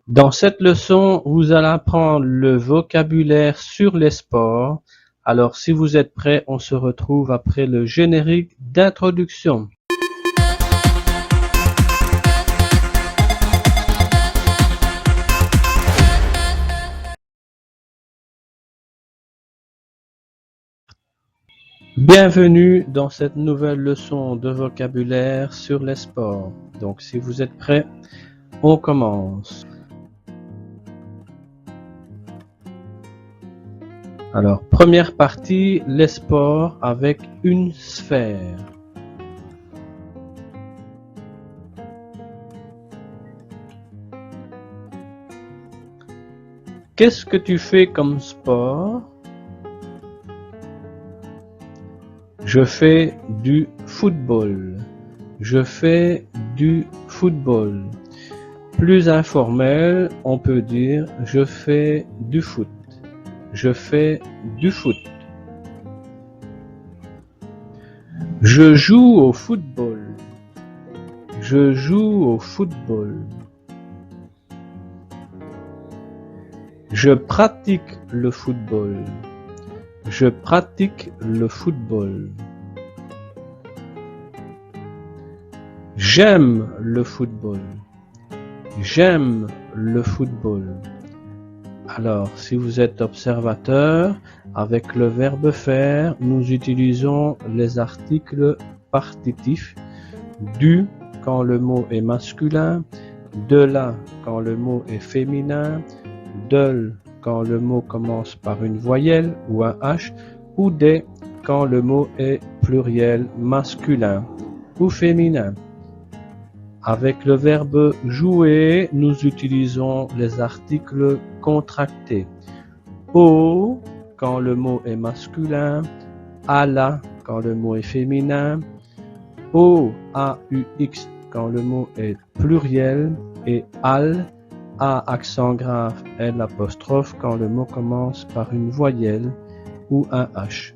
Dans cette leçon, vous allez apprendre le vocabulaire sur les sports. Alors, si vous êtes prêts, on se retrouve après le générique d'introduction. Bienvenue dans cette nouvelle leçon de vocabulaire sur les sports. Donc, si vous êtes prêts, on commence. Alors, première partie, les sports avec une sphère. Qu'est-ce que tu fais comme sport? Je fais du football. Je fais du football. Plus informel, on peut dire je fais du foot. Je fais du foot. Je joue au football. Je joue au football. Je pratique le football. Je pratique le football. J'aime le football. J'aime le football. Alors, si vous êtes observateur, avec le verbe faire, nous utilisons les articles partitifs du quand le mot est masculin, de là quand le mot est féminin, de quand le mot commence par une voyelle ou un H, ou des quand le mot est pluriel masculin ou féminin. Avec le verbe jouer, nous utilisons les articles contractés. Au quand le mot est masculin, à la quand le mot est féminin, au, a, u, x quand le mot est pluriel et al, a accent grave, l apostrophe quand le mot commence par une voyelle ou un H.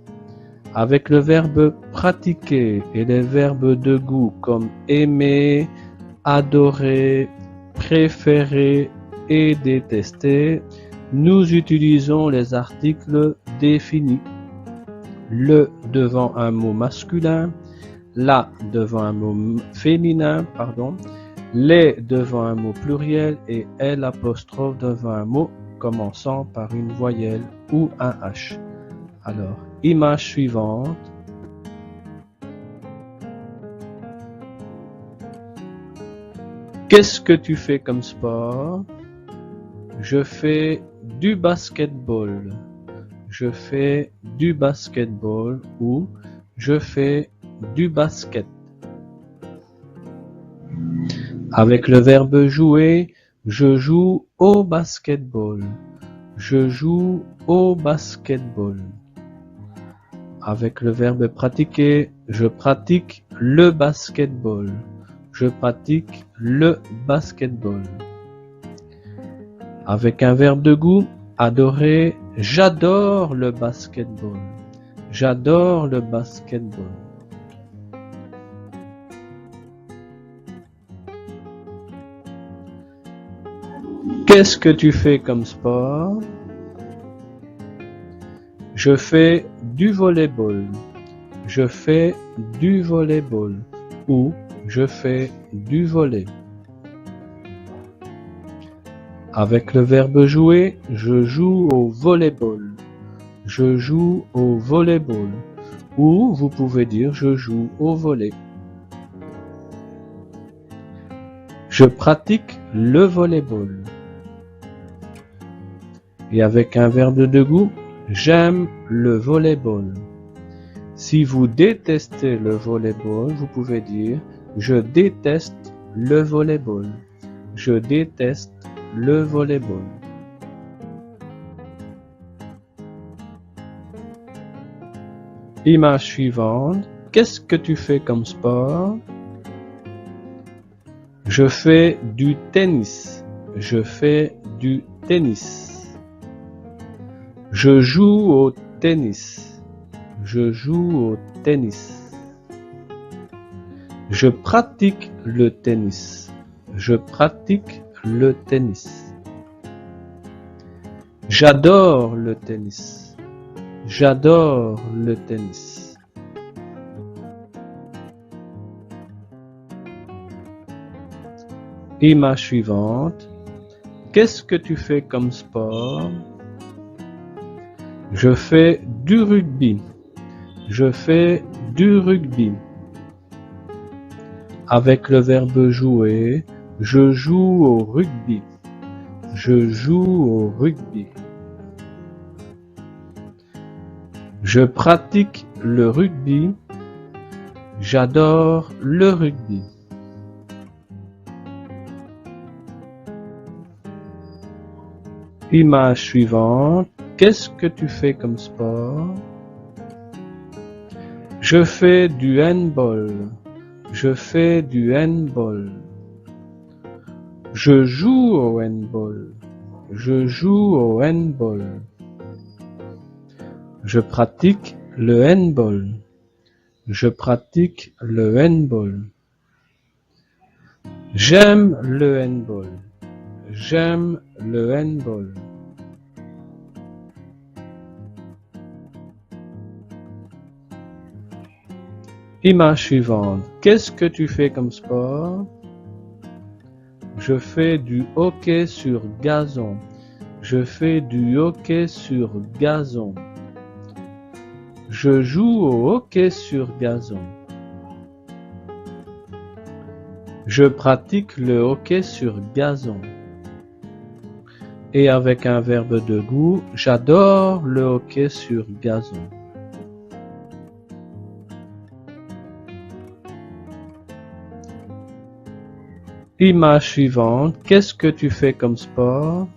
Avec le verbe pratiquer et les verbes de goût comme aimer, adorer, préférer et détester, nous utilisons les articles définis. Le devant un mot masculin, la devant un mot féminin, les devant un mot pluriel et l apostrophe devant un mot commençant par une voyelle ou un H. Alors, image suivante. Qu'est-ce que tu fais comme sport? Je fais du basketball. Je fais du basketball ou je fais du basket. Avec le verbe jouer, je joue au basketball. Je joue au basketball. Avec le verbe pratiquer, je pratique le basketball. Je pratique le basketball. Avec un verbe de goût, adorer, j'adore le basketball. J'adore le basketball. Qu'est-ce que tu fais comme sport? Je fais du volleyball. Je fais du volleyball ou je fais du volley. Avec le verbe jouer, je joue au volleyball. Je joue au volleyball ou vous pouvez dire je joue au volley. Je pratique le volleyball. Et avec un verbe de goût, j'aime le volleyball. Si vous détestez le volleyball, vous pouvez dire je déteste le volleyball. Je déteste le volleyball. Image suivante. Qu'est-ce que tu fais comme sport? Je fais du tennis. Je fais du tennis. Je joue au tennis. Je joue au tennis. Je pratique le tennis. Je pratique le tennis. J'adore le tennis. J'adore le tennis. Image suivante. Qu'est-ce que tu fais comme sport? Je fais du rugby. Je fais du rugby. Avec le verbe jouer, je joue au rugby. Je joue au rugby. Je pratique le rugby. J'adore le rugby. Image suivante. Qu'est-ce que tu fais comme sport? Je fais du handball. Je fais du handball. Je joue au handball. Je joue au handball. Je pratique le handball. Je pratique le handball. J'aime le handball. J'aime le handball. Image suivante. Qu'est-ce que tu fais comme sport? Je fais du hockey sur gazon. Je fais du hockey sur gazon. Je joue au hockey sur gazon. Je pratique le hockey sur gazon. Et avec un verbe de goût, j'adore le hockey sur gazon. Image suivante. Qu'est-ce que tu fais comme sport?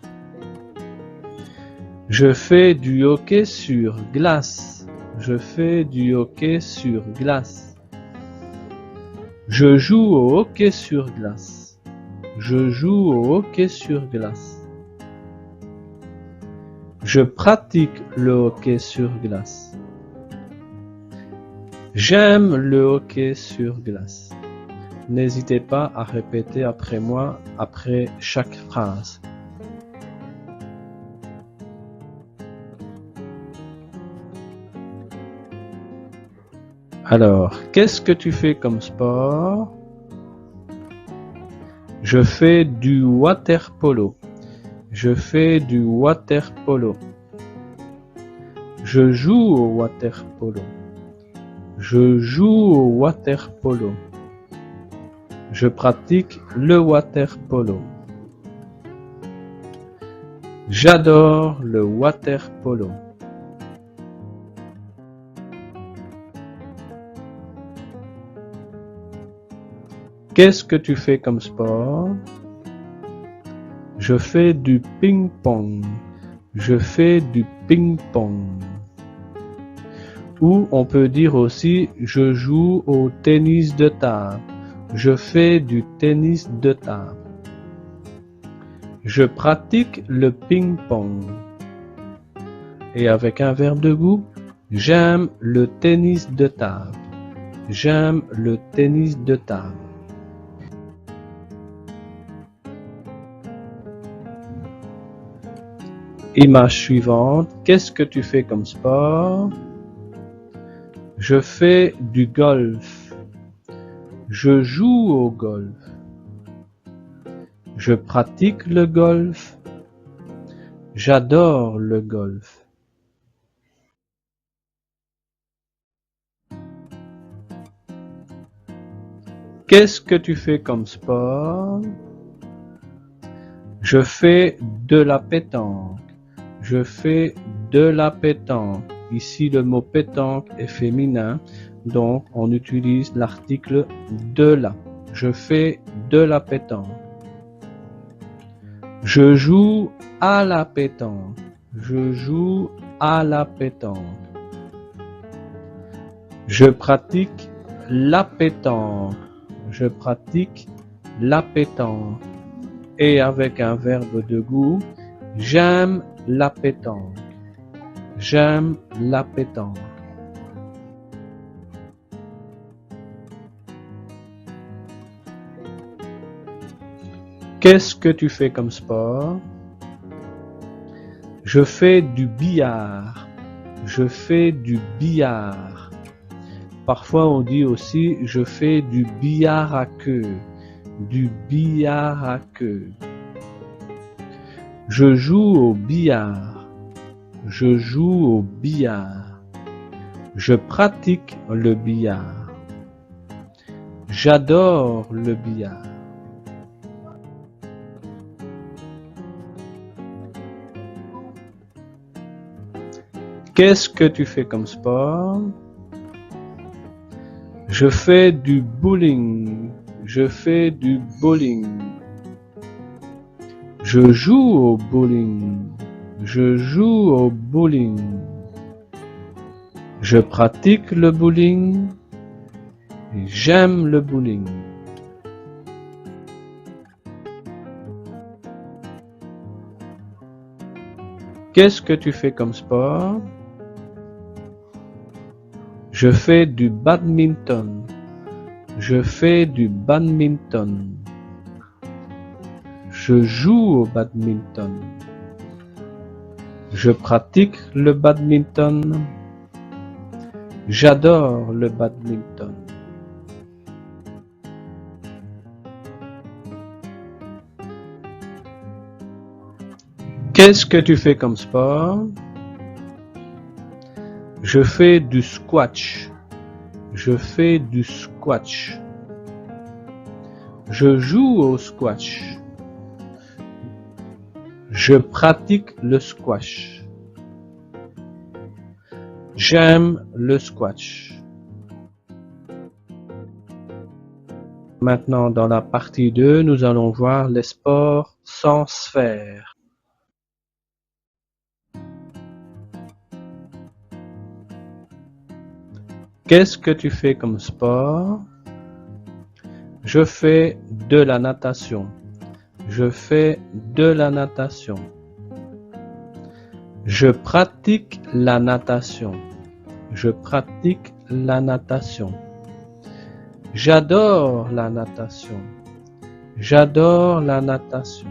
Je fais du hockey sur glace. Je fais du hockey sur glace. Je joue au hockey sur glace. Je joue au hockey sur glace. Je pratique le hockey sur glace. J'aime le hockey sur glace. N'hésitez pas à répéter après moi, après chaque phrase. Alors, qu'est-ce que tu fais comme sport? Je fais du water polo. Je fais du water polo. Je joue au water polo. Je joue au water polo. Je pratique le water polo. J'adore le water polo. Qu'est-ce que tu fais comme sport? Je fais du ping-pong. Je fais du ping-pong. Ou on peut dire aussi, je joue au tennis de table. Je fais du tennis de table. Je pratique le ping-pong. Et avec un verbe de goût, j'aime le tennis de table. J'aime le tennis de table. Image suivante. Qu'est-ce que tu fais comme sport? Je fais du golf. Je joue au golf. Je pratique le golf. J'adore le golf. Qu'est-ce que tu fais comme sport? Je fais de la pétanque. Je fais de la pétanque. Ici, le mot pétanque est féminin, donc on utilise l'article de la. Je fais de la pétanque. Je joue à la pétanque. Je joue à la pétanque. Je pratique la pétanque. Je pratique la pétanque. Et avec un verbe de goût, j'aime la pétanque. J'aime la pétanque. Qu'est-ce que tu fais comme sport? Je fais du billard. Je fais du billard. Parfois on dit aussi je fais du billard à queue. Du billard à queue. Je joue au billard. Je joue au billard. Je pratique le billard. J'adore le billard. Qu'est-ce que tu fais comme sport? Je fais du bowling. Je fais du bowling. Je joue au bowling. Je joue au bowling. Je pratique le bowling. J'aime le bowling. Qu'est-ce que tu fais comme sport? Je fais du badminton. Je fais du badminton. Je joue au badminton. Je pratique le badminton. J'adore le badminton. Qu'est-ce que tu fais comme sport? Je fais du squash. Je fais du squash. Je joue au squash. Je pratique le squash. J'aime le squash. Maintenant, dans la partie 2, nous allons voir les sports sans sphère. Qu'est-ce que tu fais comme sport? Je fais de la natation. Je fais de la natation. Je pratique la natation. Je pratique la natation. J'adore la natation. J'adore la natation.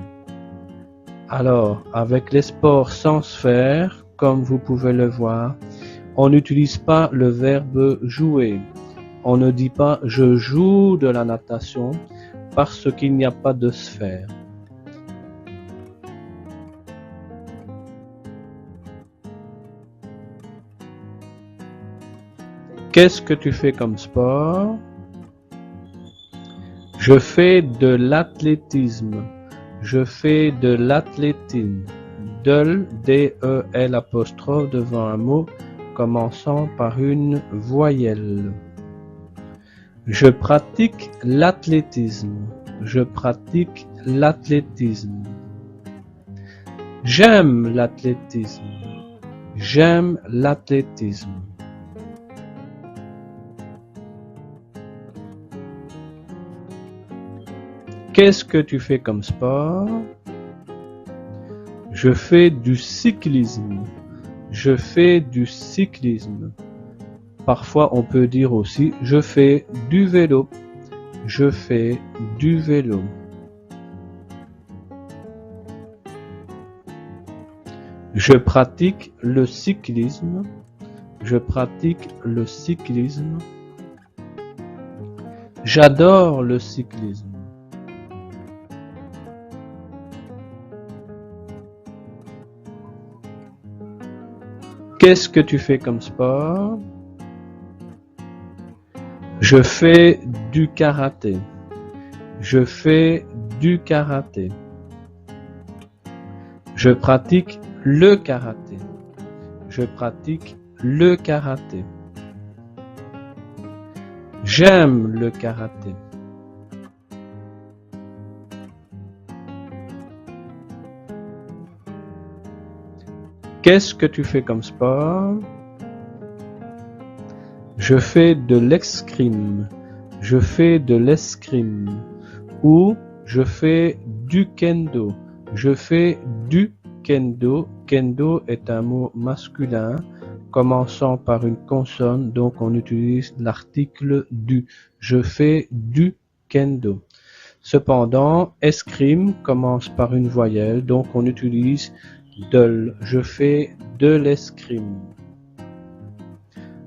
Alors, avec les sports sans sphère, comme vous pouvez le voir, on n'utilise pas le verbe jouer. On ne dit pas je joue de la natation parce qu'il n'y a pas de sphère. Qu'est-ce que tu fais comme sport? Je fais de l'athlétisme. Je fais de l'athlétisme. D-E-L apostrophe devant un mot commençant par une voyelle. Je pratique l'athlétisme. Je pratique l'athlétisme. J'aime l'athlétisme. J'aime l'athlétisme. Qu'est-ce que tu fais comme sport? Je fais du cyclisme. Je fais du cyclisme. Parfois, on peut dire aussi je fais du vélo. Je fais du vélo. Je pratique le cyclisme. Je pratique le cyclisme. J'adore le cyclisme. Qu'est-ce que tu fais comme sport? Je fais du karaté. Je fais du karaté. Je pratique le karaté. Je pratique le karaté. J'aime le karaté. Qu'est-ce que tu fais comme sport? Je fais de l'escrime. Je fais de l'escrime. Ou je fais du kendo. Je fais du kendo. Kendo est un mot masculin commençant par une consonne, donc on utilise l'article du. Je fais du kendo. Cependant, escrime commence par une voyelle, donc on utilise Je fais de l'escrime.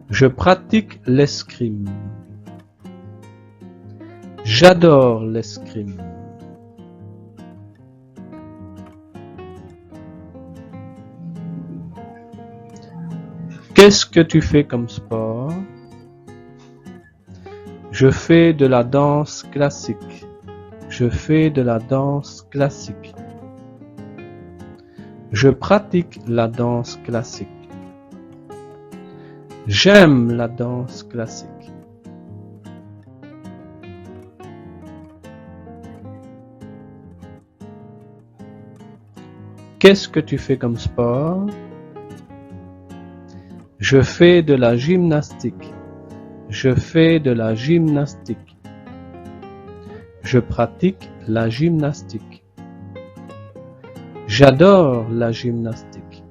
Je pratique l'escrime. J'adore l'escrime. Qu'est-ce que tu fais comme sport? Je fais de la danse classique. Je fais de la danse classique. Je pratique la danse classique. J'aime la danse classique. Qu'est-ce que tu fais comme sport? Je fais de la gymnastique. Je fais de la gymnastique. Je pratique la gymnastique. J'adore la gymnastique.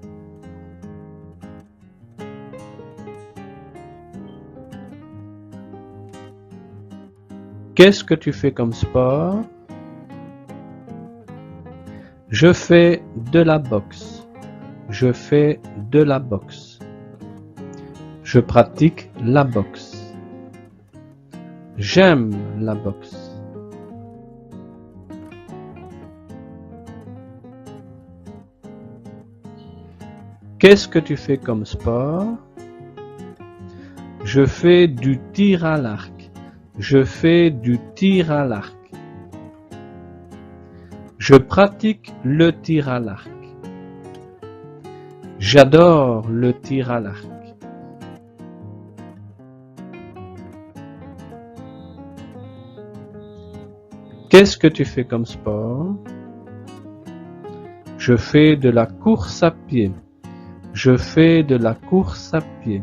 Qu'est-ce que tu fais comme sport? Je fais de la boxe. Je fais de la boxe. Je pratique la boxe. J'aime la boxe. Qu'est-ce que tu fais comme sport? Je fais du tir à l'arc. Je fais du tir à l'arc. Je pratique le tir à l'arc. J'adore le tir à l'arc. Qu'est-ce que tu fais comme sport? Je fais de la course à pied. Je fais de la course à pied.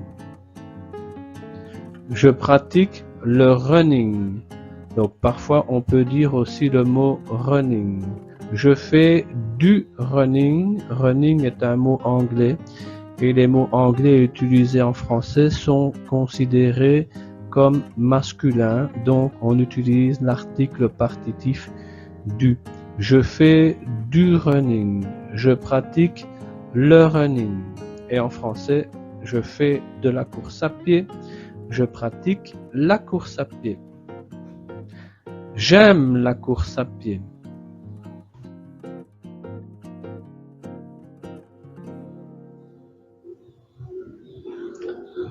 Je pratique le running. Donc parfois on peut dire aussi le mot running. Je fais du running. Running est un mot anglais et les mots anglais utilisés en français sont considérés comme masculins. Donc on utilise l'article partitif du. Je fais du running. Je pratique le running. Et en français, je fais de la course à pied. Je pratique la course à pied. J'aime la course à pied.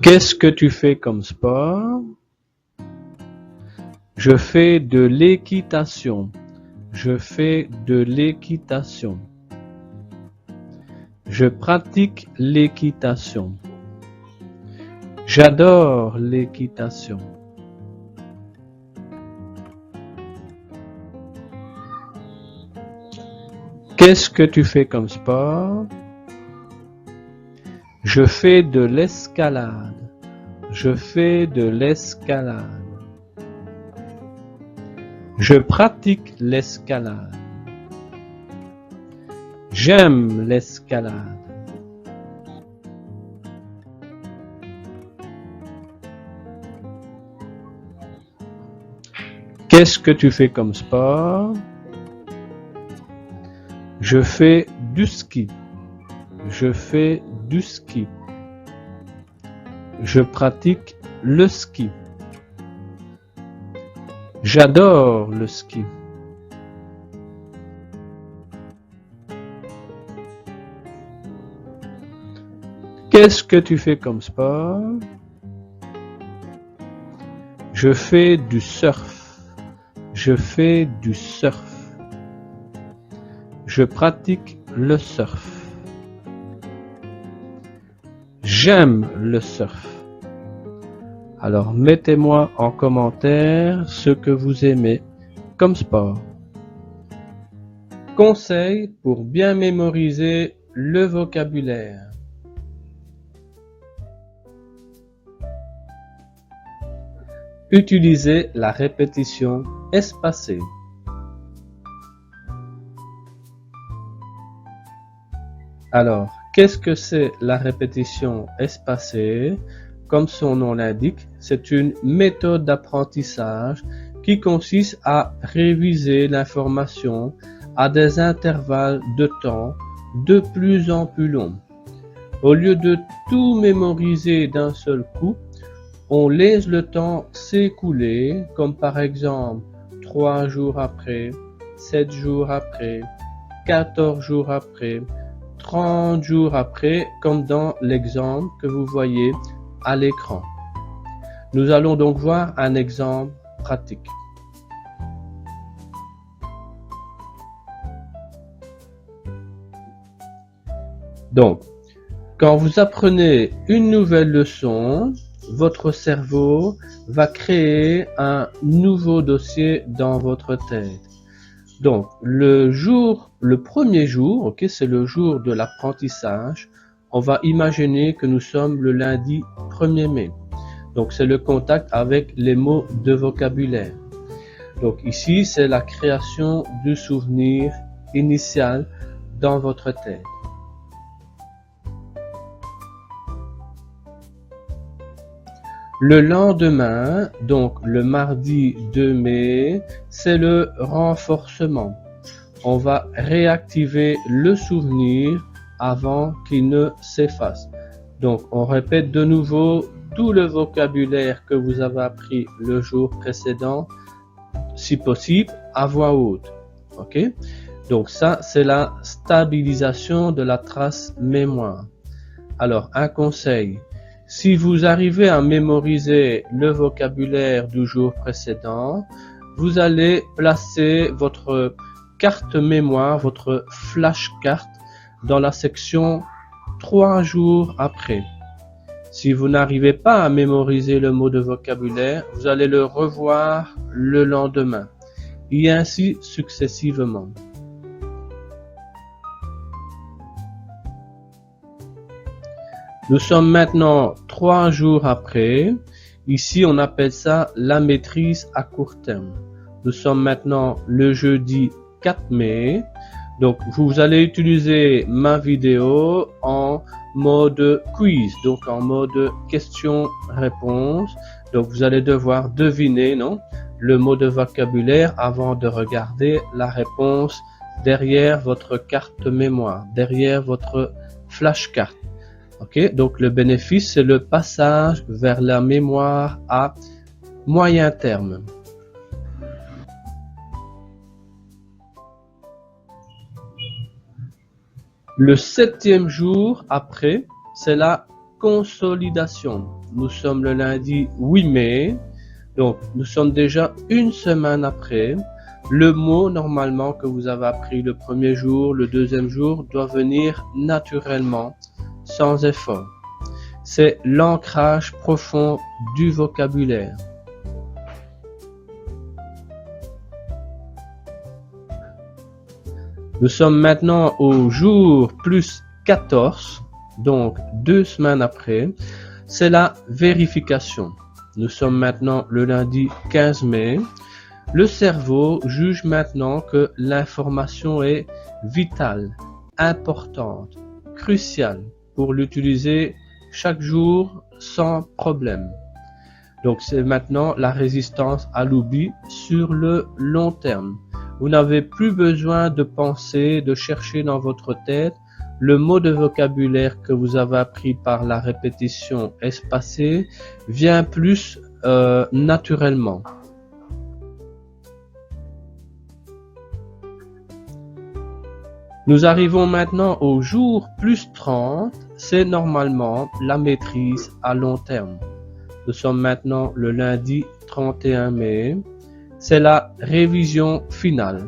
Qu'est-ce que tu fais comme sport? Je fais de l'équitation. Je fais de l'équitation. Je pratique l'équitation. J'adore l'équitation. Qu'est-ce que tu fais comme sport? Je fais de l'escalade. Je fais de l'escalade. Je pratique l'escalade. J'aime l'escalade. Qu'est-ce que tu fais comme sport? Je fais du ski. Je fais du ski. Je pratique le ski. J'adore le ski. Qu'est-ce que tu fais comme sport? Je fais du surf. Je fais du surf. Je pratique le surf. J'aime le surf. Alors mettez-moi en commentaire ce que vous aimez comme sport. Conseil pour bien mémoriser le vocabulaire. Utilisez la répétition espacée. Alors, qu'est-ce que c'est la répétition espacée? Comme son nom l'indique, c'est une méthode d'apprentissage qui consiste à réviser l'information à des intervalles de temps de plus en plus long. Au lieu de tout mémoriser d'un seul coup, on laisse le temps s'écouler, comme par exemple 3 jours après, 7 jours après, 14 jours après, 30 jours après, comme dans l'exemple que vous voyez à l'écran. Nous allons donc voir un exemple pratique. Donc, quand vous apprenez une nouvelle leçon, votre cerveau va créer un nouveau dossier dans votre tête. Donc, le premier jour, ok, c'est le jour de l'apprentissage. On va imaginer que nous sommes le lundi 1er mai. Donc, c'est le contact avec les mots de vocabulaire. Donc, ici, c'est la création du souvenir initial dans votre tête. Le lendemain, donc le mardi 2 mai, c'est le renforcement. On va réactiver le souvenir avant qu'il ne s'efface. Donc, on répète de nouveau tout le vocabulaire que vous avez appris le jour précédent, si possible, à voix haute. Ok? Donc, ça, c'est la stabilisation de la trace mémoire. Alors, un conseil. Si vous arrivez à mémoriser le vocabulaire du jour précédent, vous allez placer votre carte mémoire, votre flashcard, dans la section 3 jours après. Si vous n'arrivez pas à mémoriser le mot de vocabulaire, vous allez le revoir le lendemain, et ainsi successivement. Nous sommes maintenant 3 jours après. Ici, on appelle ça la maîtrise à court terme. Nous sommes maintenant le jeudi 4 mai. Donc, vous allez utiliser ma vidéo en mode quiz, donc en mode question-réponse. Donc, vous allez devoir deviner, non, le mot de vocabulaire avant de regarder la réponse derrière votre carte mémoire, derrière votre flashcard. Ok, donc le bénéfice, c'est le passage vers la mémoire à moyen terme. Le 7e jour après, c'est la consolidation. Nous sommes le lundi 8 mai, donc nous sommes déjà une semaine après. Le mot normalement que vous avez appris le premier jour, le deuxième jour, doit venir naturellement, sans effort. C'est l'ancrage profond du vocabulaire. Nous sommes maintenant au jour plus 14, donc 2 semaines après. C'est la vérification. Nous sommes maintenant le lundi 15 mai. Le cerveau juge maintenant que l'information est vitale, importante, cruciale pour l'utiliser chaque jour sans problème. Donc c'est maintenant la résistance à l'oubli sur le long terme. Vous n'avez plus besoin de penser, de chercher dans votre tête le mot de vocabulaire que vous avez appris par la répétition espacée vient plus naturellement. Nous arrivons maintenant au jour plus 30, c'est normalement la maîtrise à long terme. Nous sommes maintenant le lundi 31 mai, c'est la révision finale.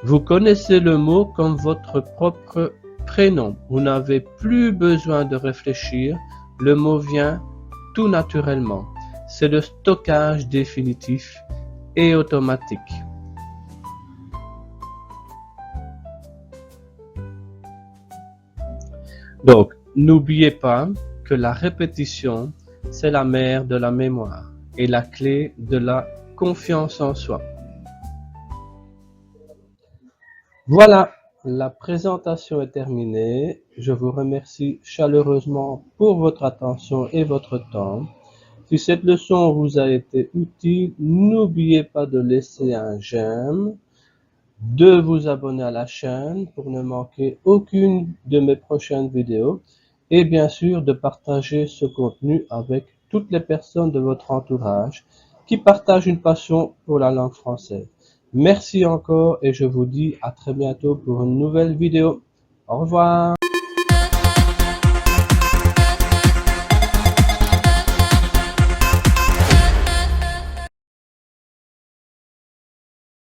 Vous connaissez le mot comme votre propre prénom, vous n'avez plus besoin de réfléchir, le mot vient tout naturellement. C'est le stockage définitif et automatique. Donc, n'oubliez pas que la répétition, c'est la mère de la mémoire et la clé de la confiance en soi. Voilà, la présentation est terminée. Je vous remercie chaleureusement pour votre attention et votre temps. Si cette leçon vous a été utile, n'oubliez pas de laisser un j'aime, de vous abonner à la chaîne pour ne manquer aucune de mes prochaines vidéos et bien sûr de partager ce contenu avec toutes les personnes de votre entourage qui partagent une passion pour la langue française. Merci encore et je vous dis à très bientôt pour une nouvelle vidéo. Au revoir.